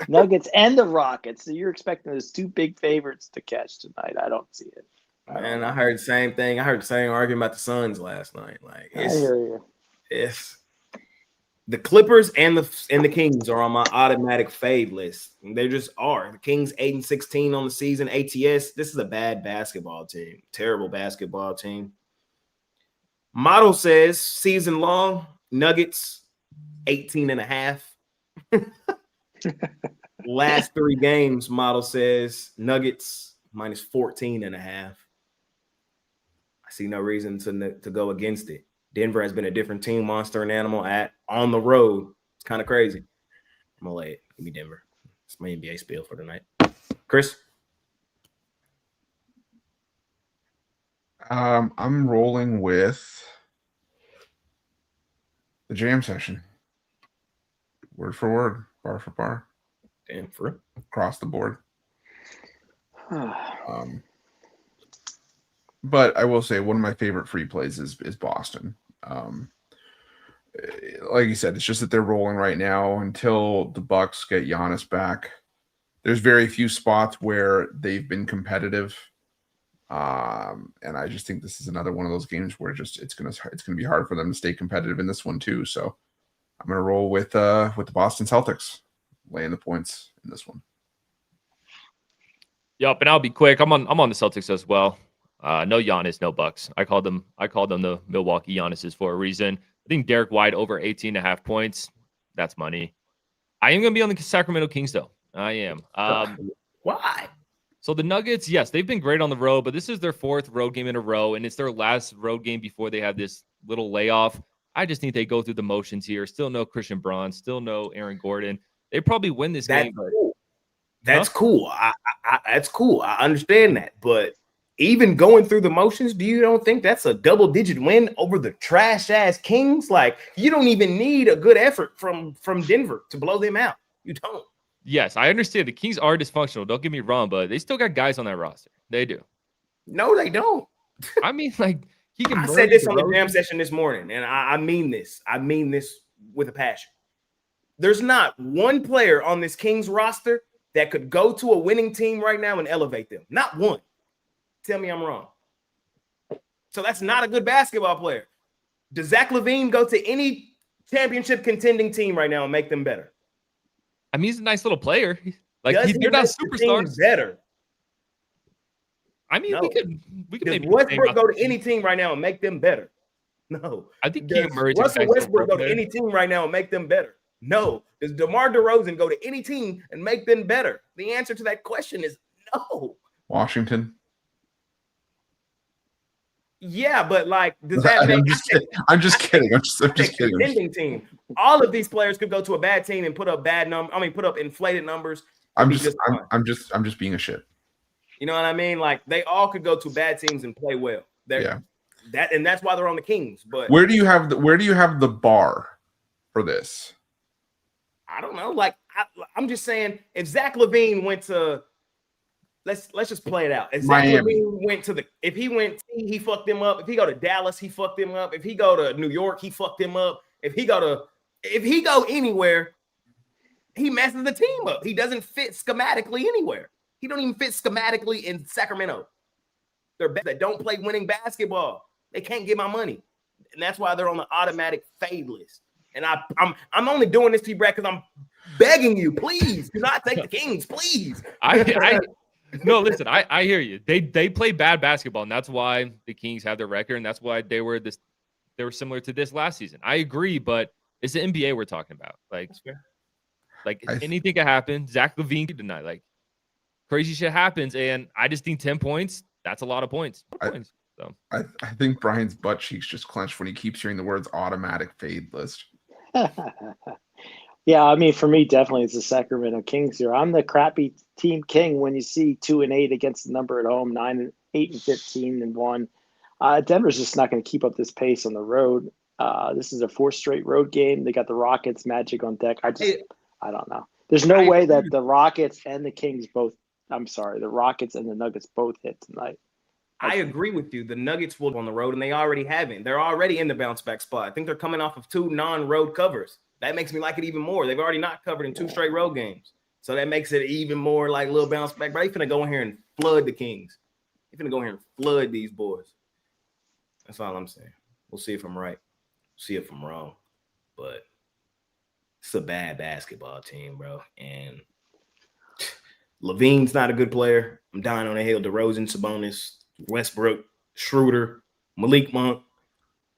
Nuggets and the Rockets. So you're expecting those 2 big favorites to catch tonight. I don't see it. Man, I heard the same thing. I heard the same argument about the Suns last night. Like, I hear you. it's the Clippers and the Kings are on my automatic fade list. They just are. The Kings 8-16 on the season. ATS. This is a bad basketball team. Terrible basketball team. Model says season long Nuggets 18.5. Last 3 games, model says Nuggets -14.5. I see no reason to go against it. Denver has been a different team, monster and animal on the road. It's kind of crazy. I'm gonna lay it. Give me Denver. It's my NBA spiel for tonight. Chris? I'm rolling with the jam session. Word for word, bar for bar. Damn, for real? Across the board. But I will say one of my favorite free plays is Boston. Like you said, it's just that they're rolling right now until the Bucks get Giannis back. There's very few spots where they've been competitive. And I just think this is another one of those games where it's gonna be hard for them to stay competitive in this one too. So I'm gonna roll with the Boston Celtics laying the points in this one. Yep, and I'll be quick. I'm on the Celtics as well. No Giannis, no Bucks. I called them the Milwaukee Giannis's for a reason. I think Derek White over 18.5 points. That's money. I am gonna be on the Sacramento Kings though. I am. Why? So the Nuggets, yes, they've been great on the road, but this is their 4th road game in a row, and it's their last road game before they have this little layoff. I just think they go through the motions here. Still no Christian Braun, still no Aaron Gordon. They probably win this game. Cool. That's cool. That's cool. I understand that. But even going through the motions, don't think that's a double-digit win over the trash-ass Kings? Like, you don't even need a good effort from Denver to blow them out. You don't. Yes, I understand the Kings are dysfunctional. Don't get me wrong, but they still got guys on that roster. They do. No, they don't. I mean, like, he can. I said this on the jam session this morning, and I mean this. I mean this with a passion. There's not one player on this Kings roster that could go to a winning team right now and elevate them. Not one. Tell me I'm wrong. So that's not a good basketball player. Does Zach LaVine go to any championship contending team right now and make them better? I mean, he's a nice little player. Like, Does they're not superstars. Better. I mean, No. we could Does maybe Westbrook go to any team right now and make them better? No. I think Does Russell Westbrook go to any team right now and make them better? No. Does DeMar DeRozan go to any team and make them better? The answer to that question is no. Washington. Yeah, but like, does that make I'm just kidding. I'm just kidding. Contending team. All of these players could go to a bad team and put up inflated numbers. I'm just being a shit. You know what I mean? Like they all could go to bad teams and play well. That's why they're on the Kings. But where do you have the bar for this? I don't know. Like I'm just saying, if Zach LaVine went to let's just play it out. If Zach LaVine went to if he went, he fucked him up. If he go to Dallas, he fucked him up. If he go to New York, he fucked him up. If he go anywhere, he messes the team up. He doesn't fit schematically anywhere. He don't even fit schematically in Sacramento. They're best that don't play winning basketball. They can't get my money, and that's why they're on the automatic fade list. And I'm only doing this to you, Brad, because I'm begging you, please do not take the Kings, please. No, listen, I hear you. They play bad basketball, and that's why the Kings have their record, and that's why they were similar to this last season. I agree, but it's the NBA we're talking about. Like anything can happen. Zach LaVine tonight, like crazy shit happens, and I just think 10 points. That's a lot of points. So I think Brian's butt cheeks just clenched when he keeps hearing the words automatic fade list. Yeah, I mean, for me, definitely it's the Sacramento Kings here. I'm the crappy team king when you see 2-8 against the number at home, 9-8 and 15-1. Denver's just not going to keep up this pace on the road. This is a 4th straight road game. They got the Rockets, Magic on deck. I don't know. There's no way that the Rockets and the Kings both. I'm sorry, the Rockets and the Nuggets both hit tonight. I agree with you. The Nuggets will on the road, and they already haven't. They're already in the bounce back spot. I think they're coming off of 2 non-road covers. That makes me like it even more. They've already not covered in 2 straight road games. So that makes it even more like a little bounce back. But they finna go in here and flood the Kings. They finna go in here and flood these boys. That's all I'm saying. We'll see if I'm right. See if I'm wrong. But it's a bad basketball team, bro. And LaVine's not a good player. I'm dying on the hill. DeRozan, Sabonis, Westbrook, Schroeder, Malik Monk,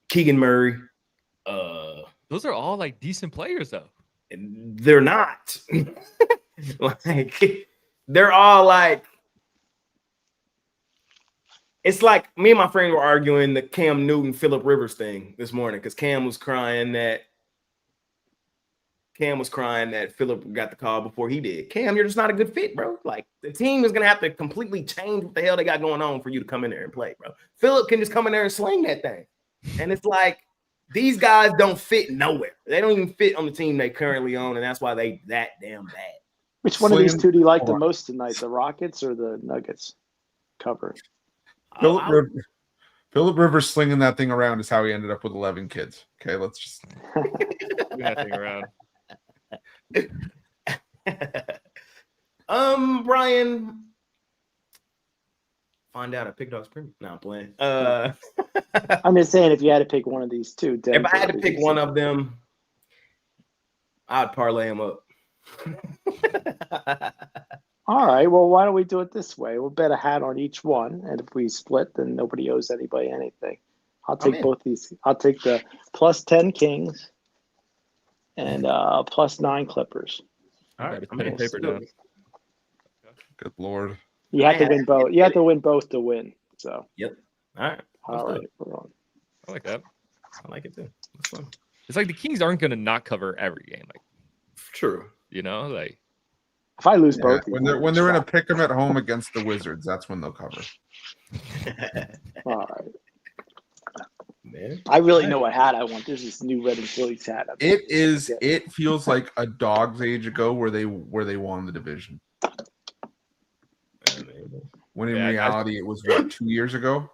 Keegan Murray. those are all like decent players, though. They're not. Like they're all like. It's like me and my friend were arguing the Cam Newton, Phillip Rivers thing this morning because Cam was crying that Phillip got the call before he did. Cam, you're just not a good fit, bro. Like the team is gonna have to completely change what the hell they got going on for you to come in there and play, bro. Phillip can just come in there and sling that thing, and it's like these guys don't fit nowhere. They don't even fit on the team they currently own, and that's why they that damn bad. Which one of these two do you like the most tonight, the Rockets or the Nuggets cover? Phillip Rivers slinging that thing around is how he ended up with 11 kids. Okay, let's just Swing that thing around. Brian, find out at PickDawgz Premium. No, I'm playing. I'm just saying, if you had to pick one of these two, if I had to pick one of them, I'd parlay them up. All right. Well, why don't we do it this way? We'll bet a hat on each one, and if we split, then nobody owes anybody anything. I'll take both these. I'll take the +10 Kings and +9 Clippers. All right, Pen and paper down. good Lord. You have to win both. You have to win both to win. So. Yep. All right. All right. We're on. I like that. I like it too. That's fun. It's like the Kings aren't going to not cover every game. Like, true. you know, like If I lose both, When they're in a pick 'em at home against the Wizards, that's when they'll cover. all right. Man. I really know what hat I want. There's this new Red and Phillies hat. It feels like a dog's age ago where they won the division. When in reality it was 2 years ago.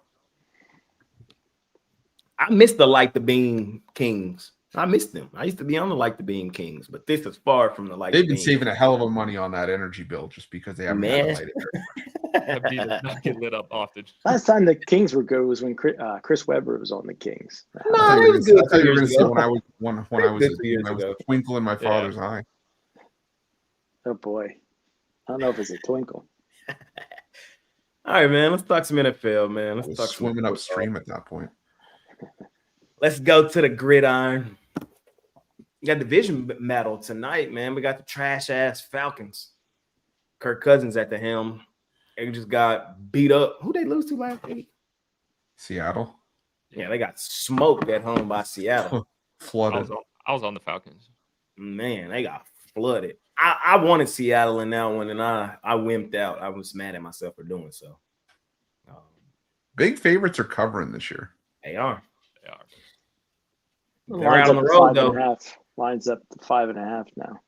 I miss the Like the Beam Kings. I miss them. I used to be on the Like the Beam Kings, but this is far from the Like. They've been saving a hell of a money on that energy bill just because they haven't had to light it. that beat does not get lit up often. Last time the Kings were good was when Chris Webber was on the Kings. No, it was good. That's how you were going to say when I was years I was ago. a twinkle in my father's eye. Oh boy, I don't know if it's a twinkle. All right, man. Let's talk some NFL, man. I Let's was talk swimming some upstream at that point. Let's go to the gridiron. We got division battle tonight, man. We got the trash ass Falcons. Kirk Cousins at the helm. They just got beat up. Who they lose to last week? Seattle. Yeah, they got smoked at home by Seattle. Flooded. I was on the Falcons. Man, they got flooded. I wanted Seattle in that one, and I wimped out. I was mad at myself for doing so. Big favorites are covering this year. They are. They are. They're Lines out on up the to road 5.5. Lines up to 5.5 now.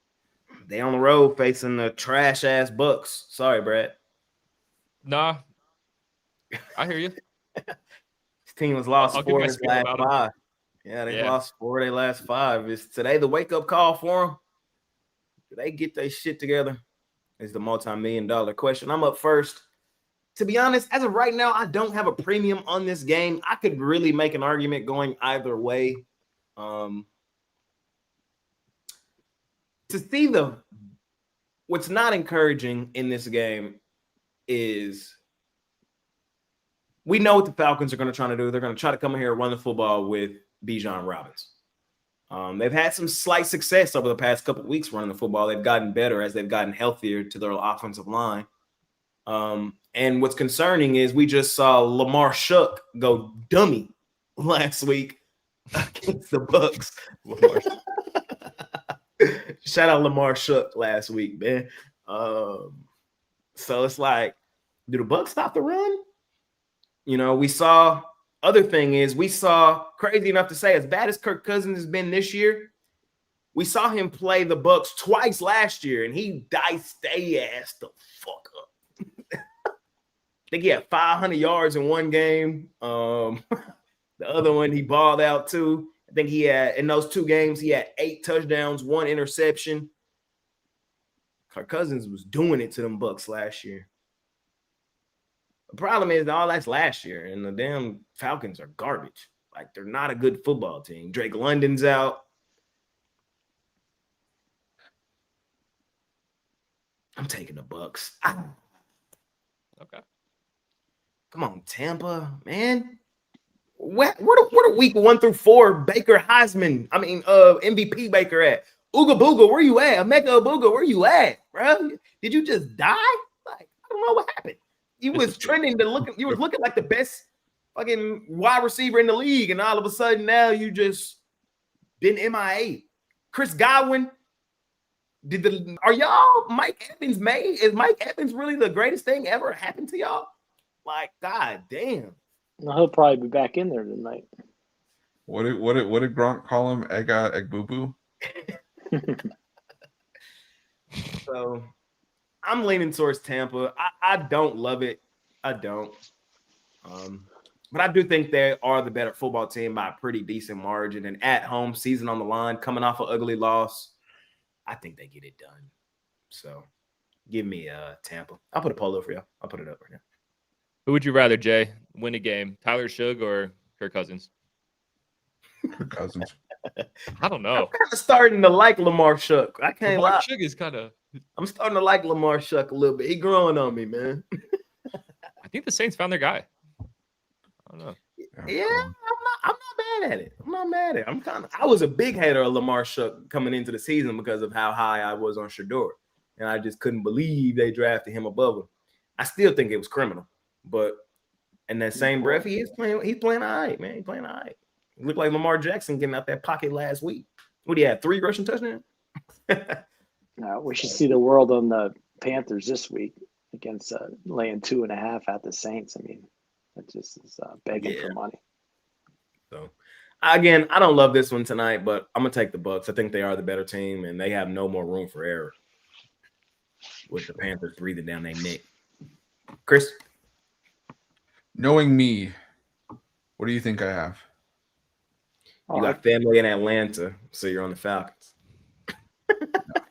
They on the road facing the trash ass Bucks. Sorry, Brad. Nah, I hear you. This team has lost I'll give 4 my of his spiel last about 'em. 5. Yeah, they Yeah. lost 4 of their last 5. Is today the wake up call for them? Do they get their shit together? Is the multi-million-dollar question. I'm up first. To be honest, as of right now, I don't have a premium on this game. I could really make an argument going either way. To see what's not encouraging in this game is we know what the Falcons are going to try to do. They're going to try to come in here and run the football with Bijan Robinson. They've had some slight success over the past couple of weeks running the football. They've gotten better as they've gotten healthier to their offensive line. And what's concerning is we just saw Lamar Shuck go dummy last week against the Bucks. Shout out Lamar Shuck last week, man. So it's like, do the Bucks stop the run? You know, we saw crazy enough to say, as bad as Kirk Cousins has been this year, we saw him play the Bucks twice last year, and he diced their ass the fuck up. I think he had 500 yards in one game. The other one, he balled out too. I think he had, in those 2 games, he had 8 touchdowns, 1 interception. Kirk Cousins was doing it to them Bucks last year. The problem is all that's last year, and the damn Falcons are garbage. Like, they're not a good football team. Drake London's out. I'm taking the Bucks. Okay. Come on, Tampa, man. Where the week 1 through 4 Baker Heisman, MVP Baker at? Ooga Booga, where you at? Emeka Booga, where you at, bro? Did you just die? Like, I don't know what happened. You was trending you was looking like the best fucking wide receiver in the league, and all of a sudden now you just been MIA. Chris Godwin, are y'all Mike Evans made? Is Mike Evans really the greatest thing ever happened to y'all? Like, god damn. No, he'll probably be back in there tonight. What did Gronk call him? Egg-boo-boo? So I'm leaning towards Tampa. I don't love it. I don't. But I do think they are the better football team by a pretty decent margin. And at home, season on the line, coming off an ugly loss, I think they get it done. So give me Tampa. I'll put a poll up for you. I'll put it up right now. Who would you rather, Jay, win a game? Tyler Shugg or Kirk Cousins? Kirk Cousins. I don't know. I'm kind of starting to like Lamar Shuck. I can't lie. Shugg is kind of. I'm starting to like Lamar Shuck a little bit. He growing on me, man. I think the Saints found their guy. I don't know. Yeah, I'm not mad at it. I'm not mad at it. I was a big hater of Lamar Shuck coming into the season because of how high I was on Shador. And I just couldn't believe they drafted him above him. I still think it was criminal. But in that same breath, he's playing all right, man. He's playing all right. He looked like Lamar Jackson getting out that pocket last week. What do you have? 3 rushing touchdowns? We should see the world on the Panthers this week against laying 2.5 at the Saints. I mean, that just is begging for money. So, again, I don't love this one tonight, but I'm going to take the Bucks. I think they are the better team, and they have no more room for error with the Panthers breathing down their neck. Chris? Knowing me, what do you think I have? You got family in Atlanta, so you're on the Falcons.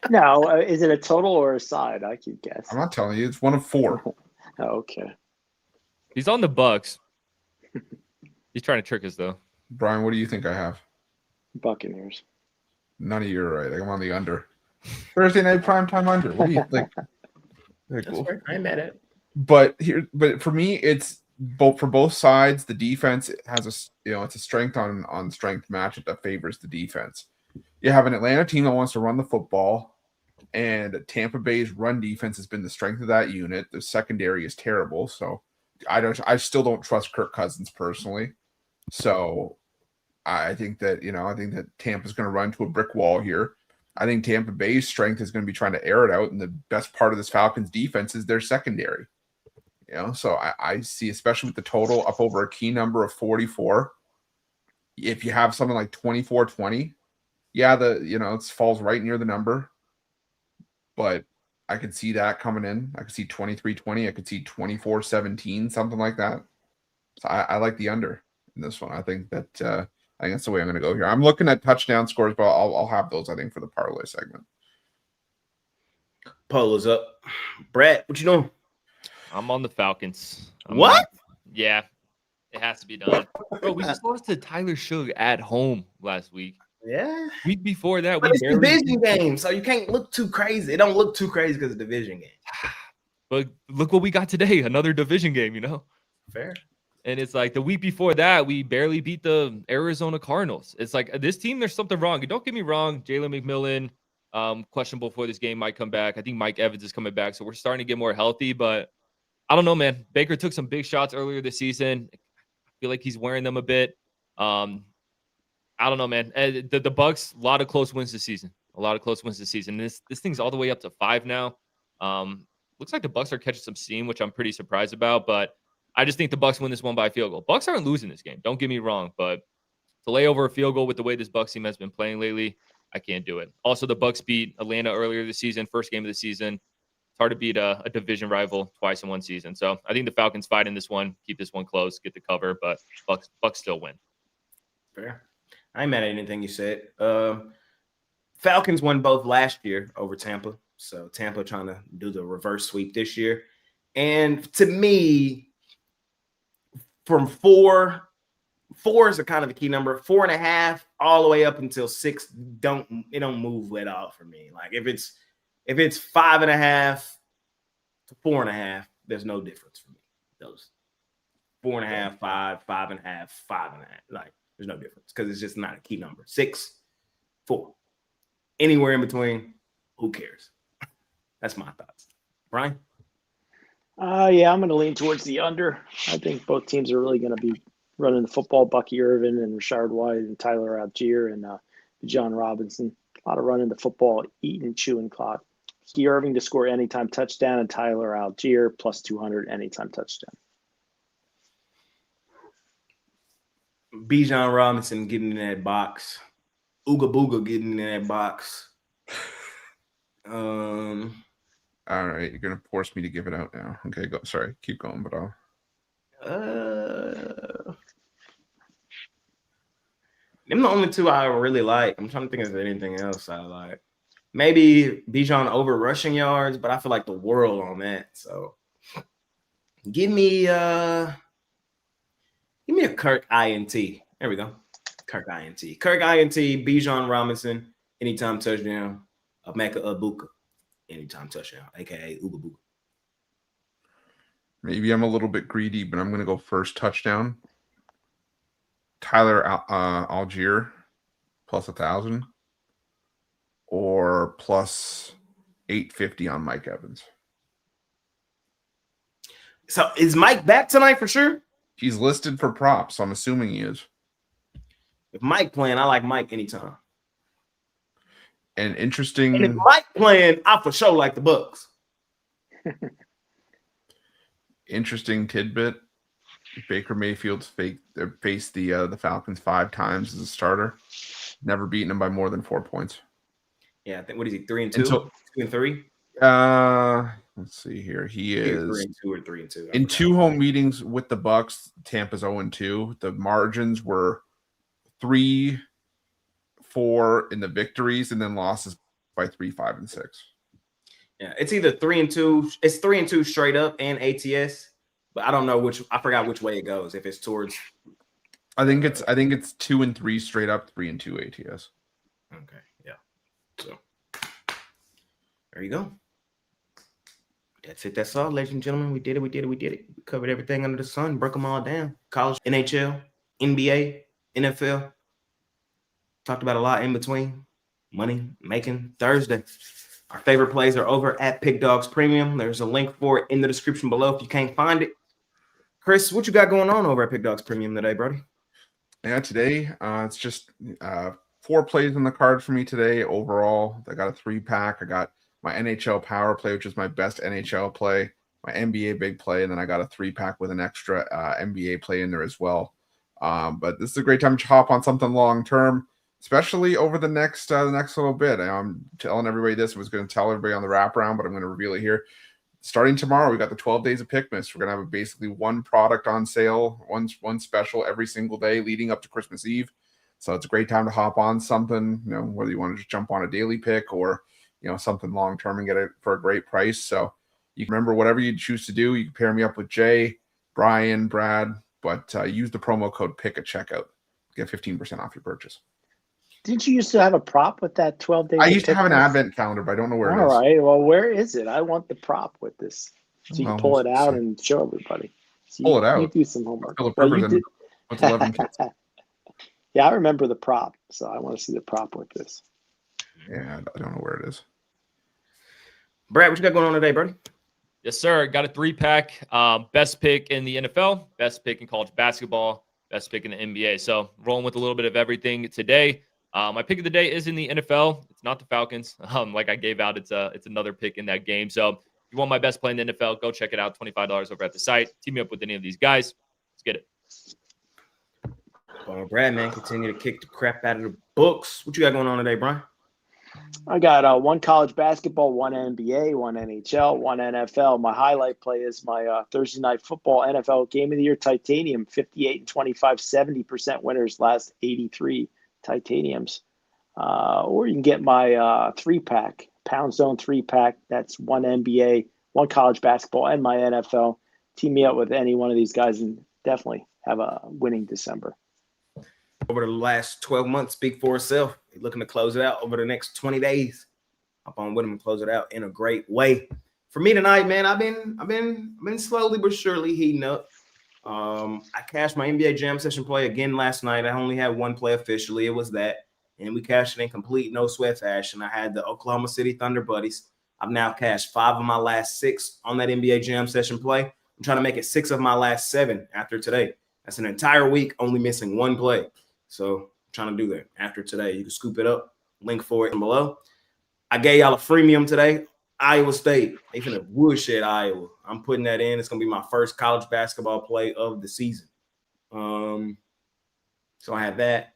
No, is it a total or a side? I could guess. I'm not telling you. It's 1 of 4. Oh, okay. He's on the Bucks. He's trying to trick us, though. Brian, what do you think I have? Buccaneers. None of you are right. I'm on the under. Thursday night primetime under. What do you think? That's right. I ain't mad at it. But for me, it's for both sides. The defense has it's a strength on strength matchup that favors the defense. You have an Atlanta team that wants to run the football, and Tampa Bay's run defense has been the strength of that unit. The secondary is terrible, so I still don't trust Kirk Cousins personally. So I think that Tampa's going to run to a brick wall here. I think Tampa Bay's strength is going to be trying to air it out, and the best part of this Falcons defense is their secondary. So I see, especially with the total up over a key number of 44, if you have something like 24-20, it falls right near the number, but I could see that coming in. I could see 23-20. I could see 24-17, something like that. So I like the under in this one. I think that's the way I'm going to go here. I'm looking at touchdown scores, but I'll have those, I think, for the parlay segment. Polo's up. Brett, what you doing? I'm on the Falcons. What? Yeah, it has to be done. Bro, we just lost to Tyler Suge at home last week. Yeah. Week before that, But it's a division game, so you can't look too crazy. It don't look too crazy because it's a division game. But look what we got today, another division game, Fair. And it's like the week before that, we barely beat the Arizona Cardinals. It's like this team, there's something wrong. Don't get me wrong, Jalen McMillan, questionable for this game, might come back. I think Mike Evans is coming back, so we're starting to get more healthy. But I don't know, man. Baker took some big shots earlier this season. I feel like he's wearing them a bit. I don't know, man. The Bucks, a lot of close wins this season. This thing's all the way up to 5 now. Looks like the Bucks are catching some steam, which I'm pretty surprised about. But I just think the Bucks win this one by a field goal. Bucks aren't losing this game. Don't get me wrong, but to lay over a field goal with the way this Bucks team has been playing lately, I can't do it. Also, the Bucks beat Atlanta earlier this season, first game of the season. It's hard to beat a division rival twice in one season. So I think the Falcons fight in this one, keep this one close, get the cover, but Bucks still win. Fair. I ain't mad at anything you said. Falcons won both last year over Tampa. So Tampa trying to do the reverse sweep this year. And to me, from 4 is a kind of a key number. 4.5 all the way up until 6 don't move at all for me. Like if it's 5.5 to 4.5, there's no difference for me. Those 4.5, 5, 5.5, 5.5. Like there's no difference because it's just not a key number. 6, 4. Anywhere in between, who cares? That's my thoughts. Brian? Yeah, I'm going to lean towards the under. I think both teams are really going to be running the football. Bucky Irvin and Rashard White and Tyler Algier and John Robinson. A lot of running the football, eating, chewing clock. Bucky Irving to score anytime touchdown and Tyler Algier plus 200 anytime touchdown. Bijan Robinson getting in that box. Ooga Booga getting in that box. All right, you're gonna force me to give it out now. Okay, go. Sorry, keep going, but I'll. Them the only two I really like. I'm trying to think of anything else I like. Maybe Bijan over rushing yards, but I feel like the world on that. So give me a Kirk INT. There we go. Kirk INT. Bijan Robinson, anytime touchdown. Emeka Egbuka, anytime touchdown, aka Uga Booga. Maybe I'm a little bit greedy, but I'm going to go first touchdown. Tyler Algier plus 1,000 or plus 850 on Mike Evans. So is Mike back tonight for sure? He's listed for props, so I'm assuming he is. If Mike playing, I like Mike anytime. And interesting. And if Mike playing, I for sure like the Bucks. Interesting tidbit. Baker Mayfield faced the Falcons 5 times as a starter. Never beaten them by more than 4 points. Yeah, I think what is he? 3-2? 2-3? Let's see here. He is 3-2 or 3-2. in 2 home meetings with the Bucks. Tampa's 0-2. The margins were 3-4 in the victories, and then losses by 3, 5, and 6. Yeah, it's either 3-2. It's 3-2 straight up and ATS, but I don't know which. I forgot which way it goes. If it's towards, I think it's 2-3 straight up, 3-2 ATS. Okay, yeah. So there you go. That's it. That's all, ladies and gentlemen. We did it. We covered everything under the sun. Broke them all down. College, NHL, NBA, NFL. Talked about a lot in between. Money making Thursday. Our favorite plays are over at PickDawgz Premium. There's a link for it in the description below if you can't find it. Chris, what you got going on over at PickDawgz Premium today, Brody? Yeah, today it's just 4 plays on the card for me today overall. I got a 3-pack. I got my NHL power play, which is my best NHL play, my NBA big play, and then I got a 3-pack with an extra NBA play in there as well. But this is a great time to hop on something long term, especially over the next little bit. I'm telling everybody this. I was going to tell everybody on the wraparound, but I'm going to reveal it here. Starting tomorrow, we got the 12 days of Pickmas. We're going to have basically one product on sale, one special every single day leading up to Christmas Eve. So it's a great time to hop on something, whether you want to just jump on a daily pick or, something long-term and get it for a great price. So you can remember whatever you choose to do. You can pair me up with Jay, Brian, Brad, but use the promo code PICK at checkout. Get 15% off your purchase. Didn't you used to have a prop with that 12 days? I used to have an advent calendar, but I don't know where it is. All right. Well, where is it? I want the prop with this. So you can pull it out and show everybody. So pull it out. You do some homework. Philip Rivers and with 11 kids. Yeah, I remember the prop, so I want to see the prop with this. Yeah, I don't know where it is. Brad, what you got going on today, buddy? Yes, sir. Got a 3-pack. Best pick in the NFL, best pick in college basketball, best pick in the NBA. So rolling with a little bit of everything today. My pick of the day is in the NFL. It's not the Falcons. Like I gave out, it's another pick in that game. So if you want my best play in the NFL, go check it out. $25 over at the site. Team me up with any of these guys. Let's get it. Well, Brad, man, continue to kick the crap out of the books. What you got going on today, Brian? I got one college basketball, one NBA, one NHL, one NFL. My highlight play is my Thursday night football NFL game of the year titanium, 58 and 25, 70% winners, last 83 titaniums. Or you can get my 3-pack, Pound Zone 3-pack. That's one NBA, one college basketball, and my NFL. Team me up with any one of these guys and definitely have a winning December. Over the last 12 months, speak for itself. He's looking to close it out over the next 20 days. Hop on with him and close it out in a great way. For me tonight, man, I've been slowly but surely heating up. I cashed my NBA Jam Session play again last night. I only had one play officially. It was that. And we cashed it in complete no sweat fashion. I had the Oklahoma City Thunder buddies. I've now cashed 5 of my last 6 on that NBA Jam Session play. I'm trying to make it 6 of my last 7 after today. That's an entire week only missing one play. So I'm trying to do that after today. You can scoop it up. Link for it below. I gave y'all a freemium today. Iowa State. They finna woodshed Iowa. I'm putting that in. It's gonna be my first college basketball play of the season. So I have that.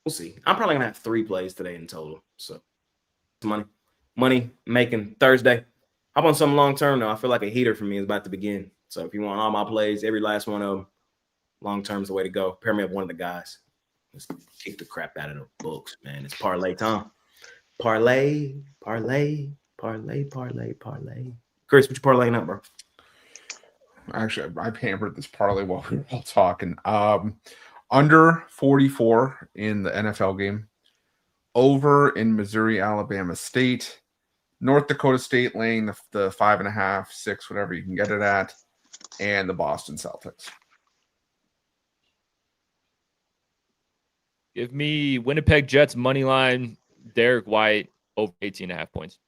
We'll see. I'm probably gonna have 3 plays today in total. So money making Thursday. Hop on something long term though. I feel like a heater for me is about to begin. So if you want all my plays, every last one of them, long term is the way to go. Pair me up one of the guys. Let's kick the crap out of the books, man. It's parlay time. Parlay. Chris, what you parlaying up, bro? Actually, I hammered this parlay while we were all talking. Under 44 in the NFL game. Over in Missouri, Alabama State. North Dakota State laying the 5.5, 6, whatever you can get it at. And the Boston Celtics. Give me Winnipeg Jets money line, Derek White over 18.5 points.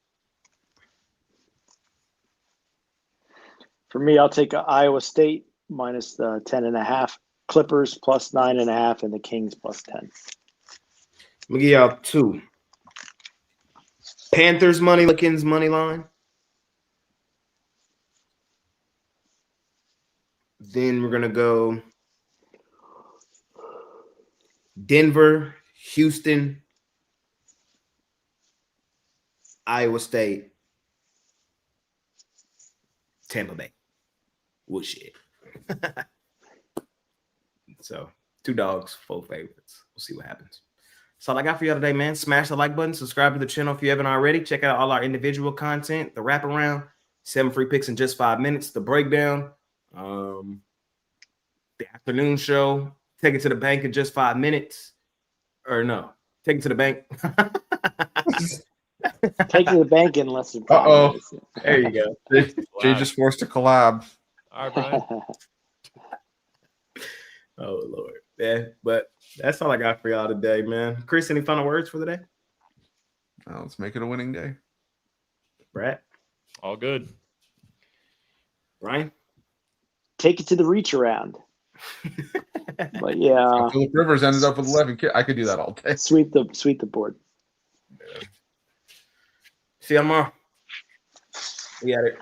For me, I'll take Iowa State minus the 10.5, Clippers plus 9.5, and the Kings plus 10. Let me give y'all 2. Panthers money, Lickens money line. Then we're gonna go Denver, Houston, Iowa State, Tampa Bay. Woodshed. So 2 dogs, 4 favorites. We'll see what happens. That's all I got for y'all today, man. Smash the like button, subscribe to the channel if you haven't already. Check out all our individual content, the wraparound, 7 free picks in just 5 minutes, the breakdown, the afternoon show, take it to the bank in just 5 minutes. Or no, take it to the bank. Take it to the bank in less than 5 minutes. There you go. Jay just forced a collab. All right, Brian. Oh, Lord. Yeah, but that's all I got for y'all today, man. Chris, any final words for the day? Let's make it a winning day. Brad? All good. Brian? Take it to the reach around. But yeah, Philip Rivers ended up with 11 kills. I could do that all day. sweep the board. See you tomorrow. We got it.